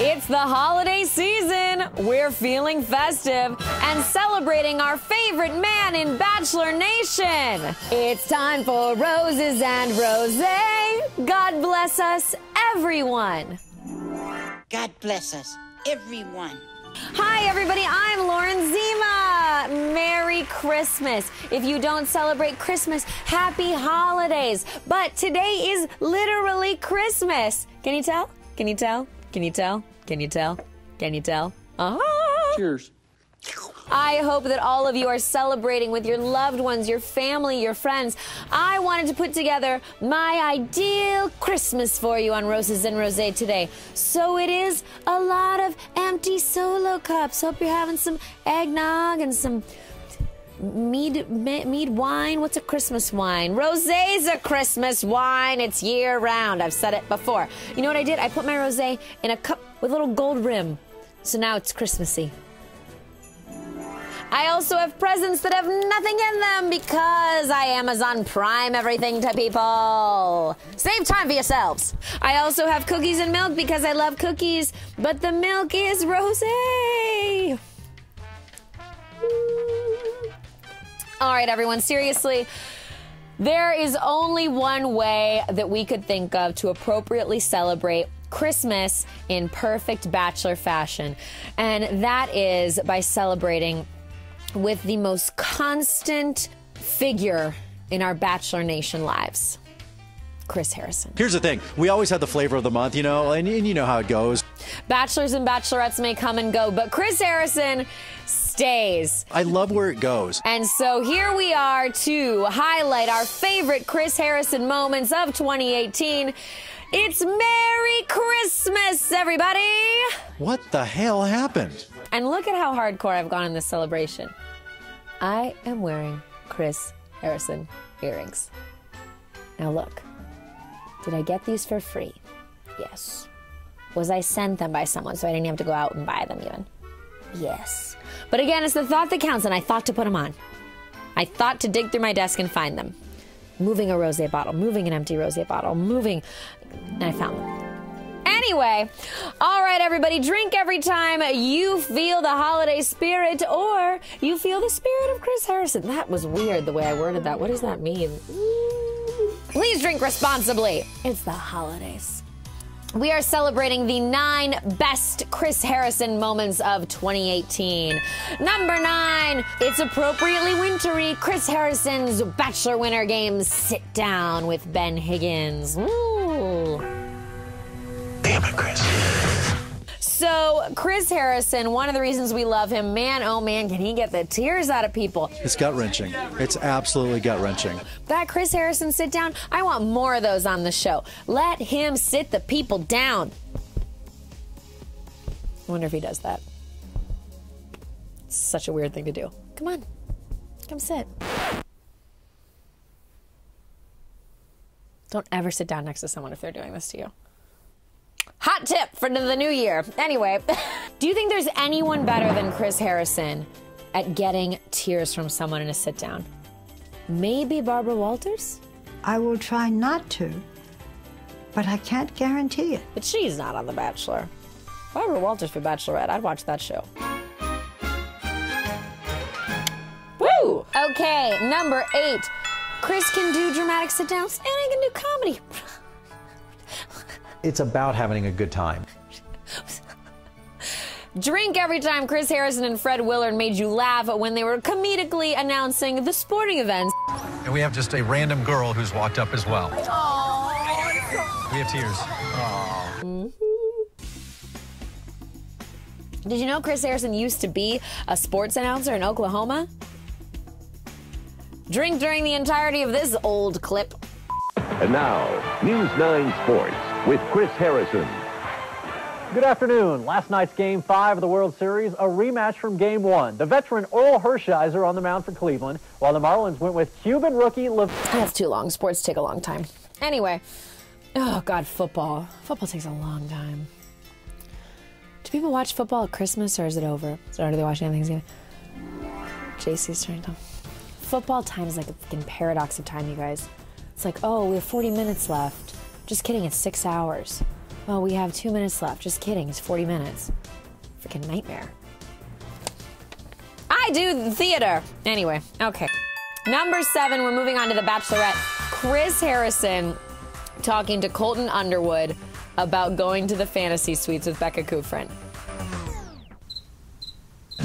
It's the holiday season. We're feeling festive and celebrating our favorite man in Bachelor Nation. It's time for roses and rosé. God bless us, everyone. God bless us, everyone. Hi, everybody. I'm Lauren Zima. Merry Christmas. If you don't celebrate Christmas, happy holidays. But today is literally Christmas. Can you tell? Can you tell? Can you tell? Can you tell? Can you tell? Uh-huh. Cheers. I hope that all of you are celebrating with your loved ones, your family, your friends. I wanted to put together my ideal Christmas for you on Roses and Rosé today. So it is a lot of empty solo cups. Hope you're having some eggnog and some mead wine. What's a Christmas wine? Rosé's a Christmas wine. It's year round. I've said it before. You know what I did? I put my rosé in a cup with a little gold rim. So now it's Christmassy. I also have presents that have nothing in them because I Amazon Prime everything to people. Save time for yourselves. I also have cookies and milk because I love cookies, but the milk is rosé. All right, everyone, seriously, there is only one way that we could think of to appropriately celebrate Christmas in perfect Bachelor fashion, and that is by celebrating with the most constant figure in our Bachelor Nation lives, Chris Harrison. Here's the thing. We always have the flavor of the month, you know, and you know how it goes. Bachelors and bachelorettes may come and go, but Chris Harrison stays. I love where it goes. And so here we are to highlight our favorite Chris Harrison moments of 2018. It's Merry Christmas, everybody! What the hell happened? And look at how hardcore I've gone in this celebration. I am wearing Chris Harrison earrings. Now look, did I get these for free? Yes. Was I sent them by someone so I didn't have to go out and buy them even? Yes. But again, it's the thought that counts, and I thought to put them on. I thought to dig through my desk and find them. Moving a rosé bottle, moving an empty rosé bottle, moving, and I found them. Anyway, all right, everybody, drink every time you feel the holiday spirit or you feel the spirit of Chris Harrison. That was weird the way I worded that. What does that mean? Please drink responsibly. It's the holidays. We are celebrating the 9 best Chris Harrison moments of 2018. Number 9, it's appropriately wintry. Chris Harrison's Bachelor Winter Games Sit Down with Ben Higgins. Ooh. Damn it, Chris. So, Chris Harrison, one of the reasons we love him, man, oh man, can he get the tears out of people. It's gut-wrenching. It's absolutely gut-wrenching. That Chris Harrison sit down, I want more of those on the show. Let him sit the people down. I wonder if he does that. It's such a weird thing to do. Come on, come sit. Don't ever sit down next to someone if they're doing this to you. Hot tip for the new year. Anyway, do you think there's anyone better than Chris Harrison at getting tears from someone in a sit-down? Maybe Barbara Walters? I will try not to, but I can't guarantee it. But she's not on The Bachelor. Barbara Walters for Bachelorette. I'd watch that show. Woo! Okay, number 8. Chris can do dramatic sit-downs and he can do comedy. It's about having a good time. Drink every time Chris Harrison and Fred Willard made you laugh when they were comedically announcing the sporting events. And we have just a random girl who's walked up as well. Aww. We have tears. Aww. Did you know Chris Harrison used to be a sports announcer in Oklahoma? Drink during the entirety of this old clip. And now, News 9 Sports with Chris Harrison. Good afternoon. Last night's Game 5 of the World Series, a rematch from Game 1. The veteran Oral Hershiser on the mound for Cleveland, while the Marlins went with Cuban rookie That's too long. Sports take a long time. Anyway, oh God, football. Football takes a long time. Do people watch football at Christmas or is it over? Or do they watch anything Thanksgiving? JC's trying to... Football time is like a fucking paradox of time, you guys. It's like, oh, we have 40 minutes left. Just kidding, it's 6 hours. Well, we have 2 minutes left. Just kidding. It's 40 minutes. Freaking nightmare. I do theater. Anyway, okay. Number 7, we're moving on to The Bachelorette. Chris Harrison talking to Colton Underwood about going to the fantasy suites with Becca Kufrin.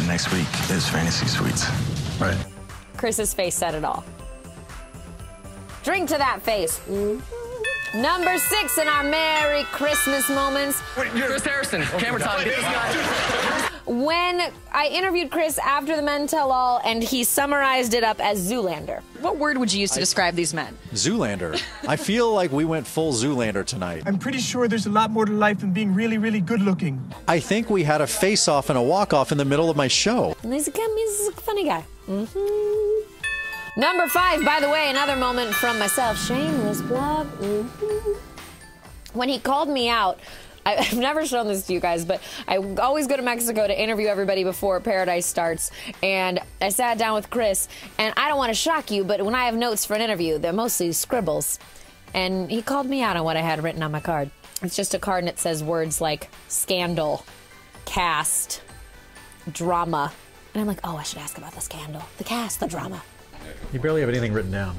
Next week is fantasy suites. Right. Chris's face said it all. Drink to that face. Number 6 in our Merry Christmas moments. Chris Harrison, camera time. Get this guy. When I interviewed Chris after the Men Tell All, and he summarized it up as Zoolander. What word would you use to describe these men? Zoolander. I feel like we went full Zoolander tonight. I'm pretty sure there's a lot more to life than being really, really good looking. I think we had a face-off and a walk-off in the middle of my show. And he's a funny guy. Number 5, by the way, another moment from myself. Shameless plug. When he called me out, I've never shown this to you guys, but I always go to Mexico to interview everybody before Paradise starts. And I sat down with Chris, and I don't want to shock you, but when I have notes for an interview, they're mostly scribbles. And he called me out on what I had written on my card. It's just a card and it says words like scandal, cast, drama. And I'm like, oh, I should ask about the scandal, the cast, the drama. You barely have anything written down.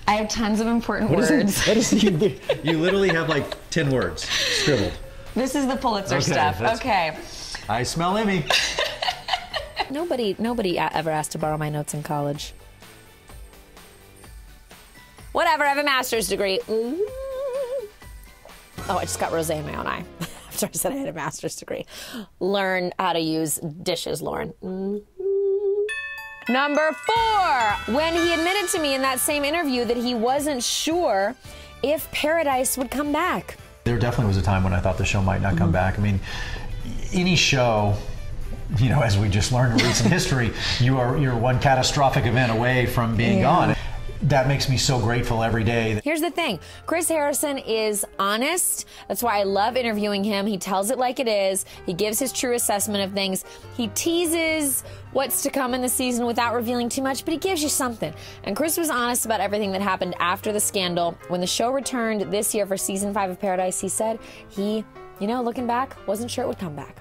I have tons of important What words. What is it? You literally have like 10 words scribbled. This is the Pulitzer stuff. Okay. I smell Emmy. Nobody ever asked to borrow my notes in college. Whatever, I have a master's degree. Oh, I just got rosé in my own eye. After I said I had a master's degree. Learn how to use dishes, Lauren. Number 4, when he admitted to me in that same interview that he wasn't sure if Paradise would come back. There definitely was a time when I thought the show might not come back. I mean, any show, you know, as we just learned in recent history, you're one catastrophic event away from being gone. That makes me so grateful every day. Here's the thing. Chris Harrison is honest. That's why I love interviewing him. He tells it like it is. He gives his true assessment of things. He teases what's to come in the season without revealing too much, but he gives you something. And Chris was honest about everything that happened after the scandal. When the show returned this year for season 5 of Paradise, he said he, you know, looking back, wasn't sure it would come back.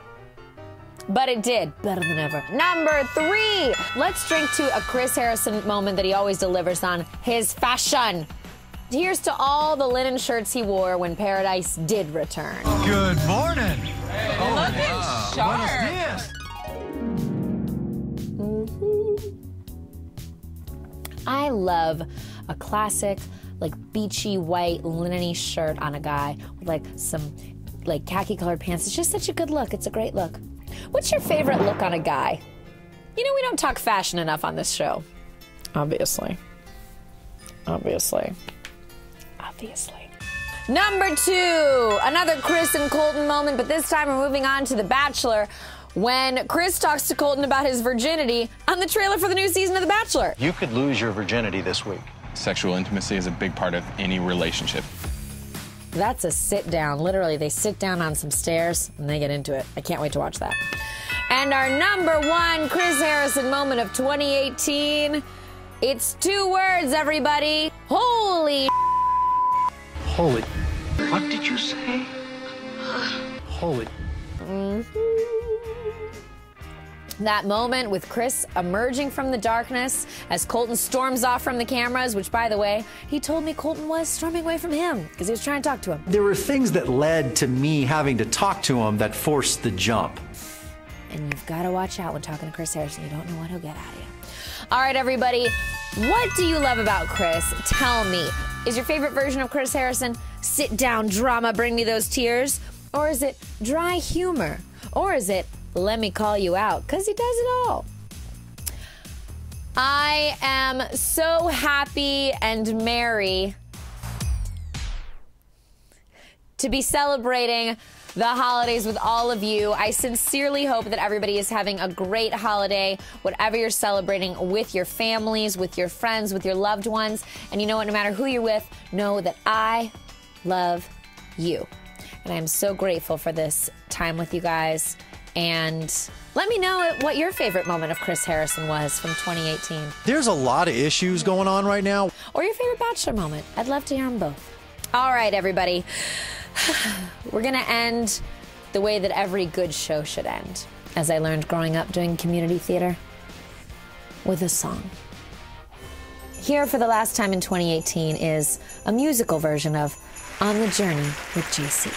But it did, better than ever. Number 3, let's drink to a Chris Harrison moment that he always delivers on, his fashion. Here's to all the linen shirts he wore when Paradise did return. Good morning. Looking sharp. What is this? I love a classic, like beachy white linen-y shirt on a guy with like some like khaki colored pants. It's just such a good look. It's a great look. What's your favorite look on a guy? You know, we don't talk fashion enough on this show. Obviously. Number 2, another Chris and Colton moment, but this time we're moving on to The Bachelor. When Chris talks to Colton about his virginity on the trailer for the new season of The Bachelor. You could lose your virginity this week. Sexual intimacy is a big part of any relationship. That's a sit down. Literally, they sit down on some stairs and they get into it. I can't wait to watch that. And our number 1 Chris Harrison moment of 2018. It's 2 words, everybody. Holy. Holy. What did you say? Holy. That moment with Chris emerging from the darkness as Colton storms off from the cameras, which, by the way, he told me Colton was storming away from him because he was trying to talk to him. There were things that led to me having to talk to him that forced the jump. And you've got to watch out when talking to Chris Harrison. You don't know what he'll get out of you. All right, everybody. What do you love about Chris? Tell me. Is your favorite version of Chris Harrison sit down drama, bring me those tears? Or is it dry humor? Or is it let me call you out? Because he does it all. I am so happy and merry to be celebrating the holidays with all of you. I sincerely hope that everybody is having a great holiday, whatever you're celebrating, with your families, with your friends, with your loved ones. And you know what? No matter who you're with, know that I love you. And I'm so grateful for this time with you guys. And let me know what your favorite moment of Chris Harrison was from 2018. There's a lot of issues going on right now. Or your favorite Bachelor moment. I'd love to hear them both. All right, everybody. We're going to end the way that every good show should end, as I learned growing up doing community theater, with a song. Here for the last time in 2018 is a musical version of On the Journey with JC.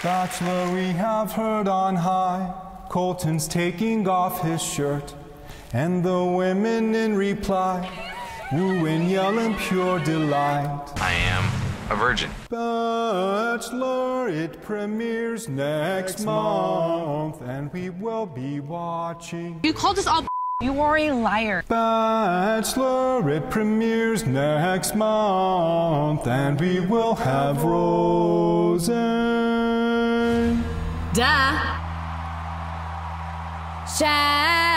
Bachelor, we have heard on high, Colton's taking off his shirt, and the women in reply woo and yell in pure delight. I am a virgin. Bachelor, it premieres next month, and we will be watching. You called us all. You are a liar. Bachelor, it premieres next month, and we will have roses. Duh. Shine.